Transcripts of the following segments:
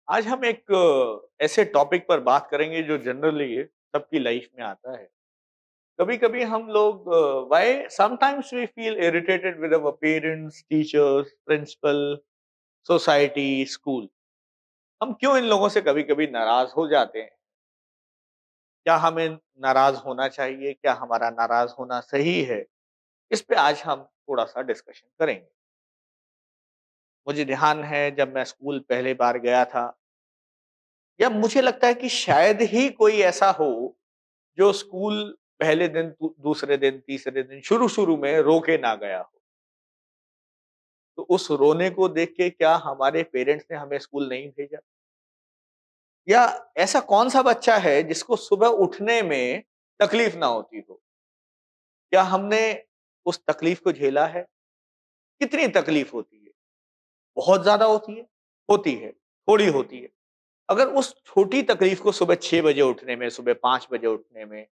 आज हम एक ऐसे टॉपिक पर बात करेंगे जो जनरली सबकी लाइफ में आता है। कभी-कभी हम लोग why sometimes we feel irritated with our parents, teachers, principal, society, school. हम क्यों इन लोगों से कभी-कभी नाराज हो जाते हैं? क्या हमें नाराज होना चाहिए? क्या हमारा नाराज होना सही है? इस पे आज हम थोड़ा-सा डिस्कशन करेंगे। मुझे ध्यान है जब मैं स्कूल पहली बार गया था, या मुझे लगता है कि शायद ही कोई ऐसा हो जो स्कूल पहले दिन, दूसरे दिन, तीसरे दिन शुरू-शुरू में रो के ना गया हो। तो उस रोने को देख के क्या हमारे पेरेंट्स ने हमें स्कूल नहीं भेजा? या ऐसा कौन-सा बच्चा है जिसको सुबह उठने में तकलीफ ना होती हो? क्या हमने उस तकलीफ को झेला है? कितनी तकलीफ होती है? बहुत ज़्यादा होती है? होती है, थोड़ी होती है। अगर उस छोटी तकलीफ को सुबह 6 बजे उठने में, सुबह 5 बजे उठने में,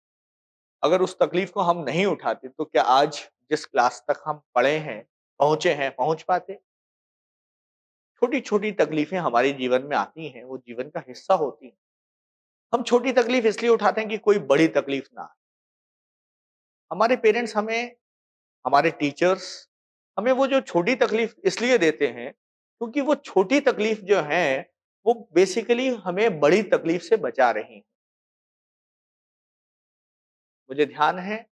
अगर उस तकलीफ को हम नहीं उठाते, तो क्या आज जिस क्लास तक हम पढ़े हैं, पहुँचे हैं, पहुँच पाते? छोटी-छोटी तकलीफें हमारे जीवन में आती हैं, वो जीवन का हिस्सा होती हैं। हम छोटी तकलीफ इसलिए उठाते हैं कि कोई बड़ी तकलीफ ना आए। हमारे पेरेंट्स हमें, हमारे टीचर्स हमें वो जो छोटी तकलीफ इसलिए देते हैं, क्योंकि वो छोटी तकलीफ जो है, वो बेसिकली हमें बड़ी तकलीफ से बचा रही हैं। मुझे ध्यान है,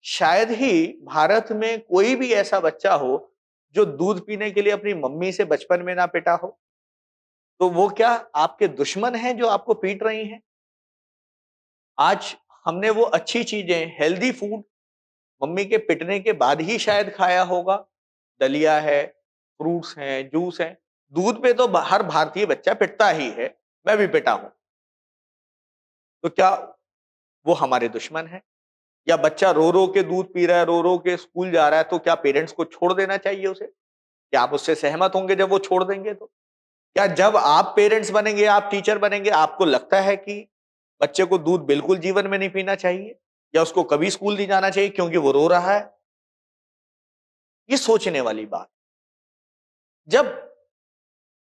शायद ही भारत में कोई भी ऐसा बच्चा हो, जो दूध पीने के लिए अपनी मम्मी से बचपन में ना पिटा हो। तो वो क्या आपके दुश्मन हैं जो आपको पीट रही हैं? आज हमने वो अच्छी चीज़ें, हेल्दी फूड मम्मी के पिटने के बाद ही शायद खाया होगा। दलिया है, फ्रूट्स हैं, जूस है। दूध पे तो हर भारतीय बच्चा पिटता ही है, मैं भी पिटा हूँ। तो क्या वो हमारे दुश्मन हैं? या बच्चा रो-रो के दूध पी रहा है, रो-रो के स्कूल जा रहा है, तो क्या पेरेंट्स को छोड़ देना चाहिए उसे? क्या आप उससे सहमत होंगे जब वो छोड़ देंगे तो? क्या जब आप पेरेंट्स बनेंगे, आप टीचर बनेंगे, आपको लगता है कि बच्चे को दूध बिल्कुल जीवन में नहीं पीना चाहिए? या उसको कभी स्कूल नहीं जाना चाहिए क्योंकि वो रो रहा है? ये सोचने वाली बात। जब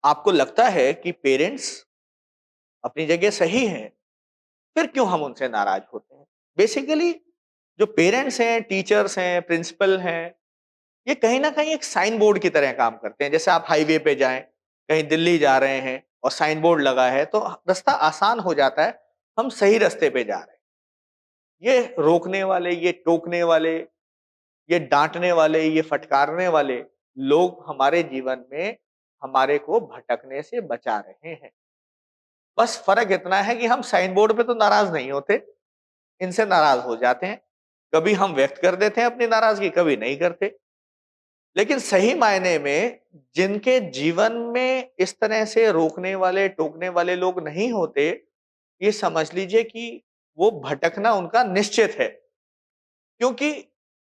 आपको लगता है कि पेरेंट्स अपनी जगह सही हैं, फिर क्यों हम उनसे नाराज होते हैं? बेसिकली जो पेरेंट्स हैं, टीचर्स हैं, प्रिंसिपल हैं, ये कहीं न कहीं एक साइन बोर्ड की तरह काम करते हैं। जैसे आप हाईवे पे जाएँ, कहीं दिल्ली जा रहे हैं और साइन बोर्ड लगा है, तो रास्ता आसान हो जाता है, हम सही रास्ते पे जा रहे हैं। ये रोकने वाले, ये टोकने वाले, ये डाँटने वाले, ये फटकारने वाले लोग हमारे जीवन में हमारे को भटकने से बचा रहे हैं। बस फ़र्क इतना है कि हम साइन बोर्ड पे तो नाराज़ नहीं होते, इनसे नाराज़ हो जाते हैं। कभी हम व्यक्त कर देते हैं अपनी नाराज़गी, कभी नहीं करते। लेकिन सही मायने में जिनके जीवन में इस तरह से रोकने वाले, टोकने वाले लोग नहीं होते, ये समझ लीजिए कि वो भटकना उनका निश्चित है। क्योंकि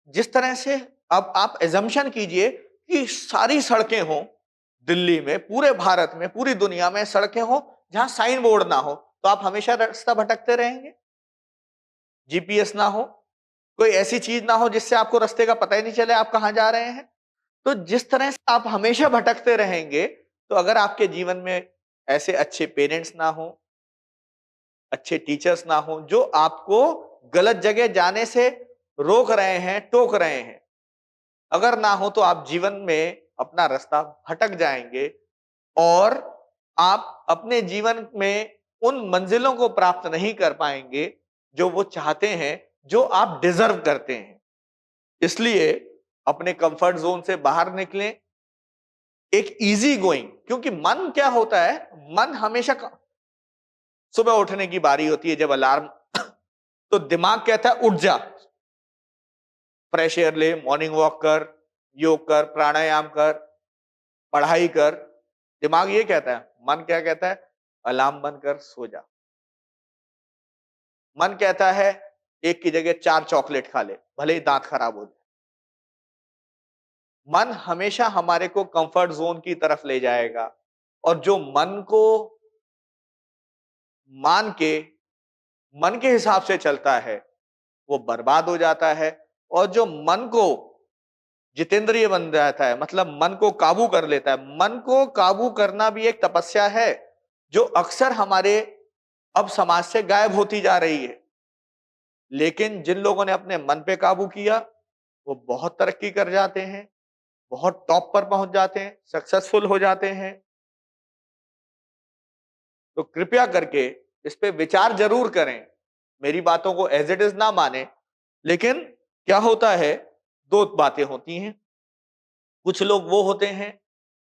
जिस तरह से अब आप असम्पशन कीजिए कि सारी सड़कें हों, दिल्ली में, पूरे भारत में, पूरी दुनिया में सड़कें हों, जहाँ साइन बोर्ड ना हो, तो आप हमेशा रास्ता भटकते रहेंगे? जीपीएस ना हो, कोई ऐसी चीज़ ना हो जिससे आपको रास्ते का पता ही नहीं चले आप कहाँ जा रहे हैं? तो जिस तरह से आप हमेशा भटकते रहेंगे, तो अगर आपके जीवन में ऐसे अच्छे पेरेंट्स ना हों, अच्छे टीचर्स ना हों, जो आपको गलत जगह जाने से रोक रहे हैं, टोक रहे हैं, अगर ना हो तो आप जीवन में अपना रास्ता भटक जाएँगे और आप अपने जीवन में उन मंजिलों को प्राप्त नहीं कर पाएँगे, जो वो चाहते हैं, जो आप डिज़र्व करते हैं। इसलिए अपने कम्फर्ट ज़ोन से बाहर निकलें, एक ईज़ी गोइंग, क्योंकि मन क्या होता है, मन हमेशा सुबह उठने की बारी होती है जब अलार्म तो दिमाग कहता है उठ जा, फ्रेश एयर ले, मॉर्निंग वॉक कर, योग कर, प्राणायाम कर, पढ़ाई कर। दिमाग ये कहता है, मन क्या कहता है? अलार्म बंद कर, सो जा। मन कहता है एक की जगह 4 चॉकलेट खा ले, भले ही दांत खराब हो जाए। मन हमेशा हमारे को कंफर्ट जोन की तरफ ले जाएगा और जो मन को मान के, मन के हिसाब से चलता है, वो बर्बाद हो जाता है। और जो मन को जितेंद्रिय बन जाता है, मतलब मन को काबू कर लेता है। मन को काबू करना भी एक तपस्या है, जो अक्सर हमारे अब समाज से गायब होती जा रही है। लेकिन जिन लोगों ने अपने मन पे काबू किया, वो बहुत तरक्की कर जाते हैं, बहुत टॉप पर पहुंच जाते हैं, सक्सेसफुल हो जाते हैं। तो कृपया करके इस पे विचार जरूर करें, मेरी बातों को एज इट इज ना माने। लेकिन क्या होता है, दो बातें होती हैं। कुछ लोग वो होते हैं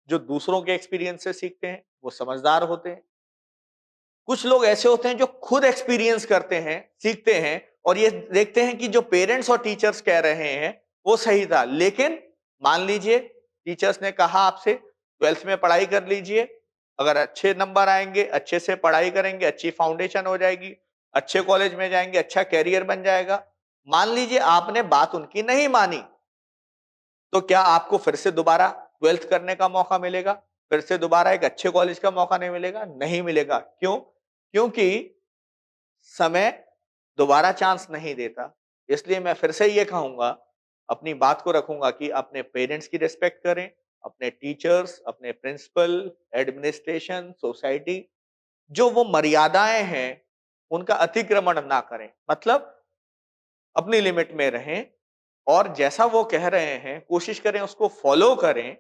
जो दूसरों के एक्सपीरियंस से सीखते हैं, वो समझदार होते हैं। कुछ लोग ऐसे होते हैं जो खुद एक्सपीरियंस करते हैं, सीखते हैं और ये देखते हैं कि जो पेरेंट्स और टीचर्स कह रहे हैं वो सही था। लेकिन मान लीजिए टीचर्स ने कहा आपसे 12th में पढ़ाई कर लीजिए, अगर अच्छे नंबर आएंगे, अच्छे से पढ़ाई करेंगे, अच्छी फाउंडेशन हो जाएगी, अच्छे कॉलेज में जाएंगे, अच्छा कैरियर बन जाएगा। मान लीजिए आपने बात उनकी नहीं मानी, तो क्या आपको फिर से दोबारा 12th करने का मौका मिलेगा? फिर से दोबारा एक अच्छे कॉलेज का मौका नहीं मिलेगा? नहीं मिलेगा। क्यों? क्योंकि समय दोबारा चांस नहीं देता। इसलिए मैं फिर से ये कहूंगा, अपनी बात को रखूंगा कि अपने पेरेंट्स की रिस्पेक्ट करें, अपने टीचर्स, अपने प्रिंसिपल, एडमिनिस्ट्रेशन, सोसाइटी, जो वो मर्यादाएं हैं, उनका अतिक्रमण ना करें। मतलब अपनी लिमिट में रहें और जैसा वो कह रहे हैं कोशिश करें उसको फॉलो करें।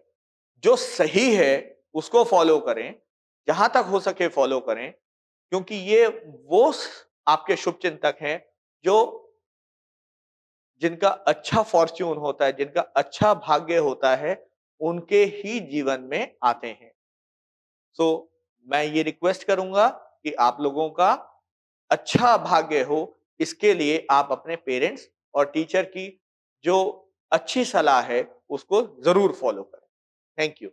जो सही है उसको फॉलो करें, जहां तक हो सके फॉलो करें, क्योंकि ये वो आपके शुभ चिंतक हैं जो जिनका अच्छा फॉर्च्यून होता है, जिनका अच्छा भाग्य होता है, उनके ही जीवन में आते हैं। सो मैं ये रिक्वेस्ट करूंगा कि आप लोगों का अच्छा भाग्य हो, इसके लिए आप अपने पेरेंट्स और टीचर की जो अच्छी सलाह है उसको जरूर फॉलो करें। Thank you.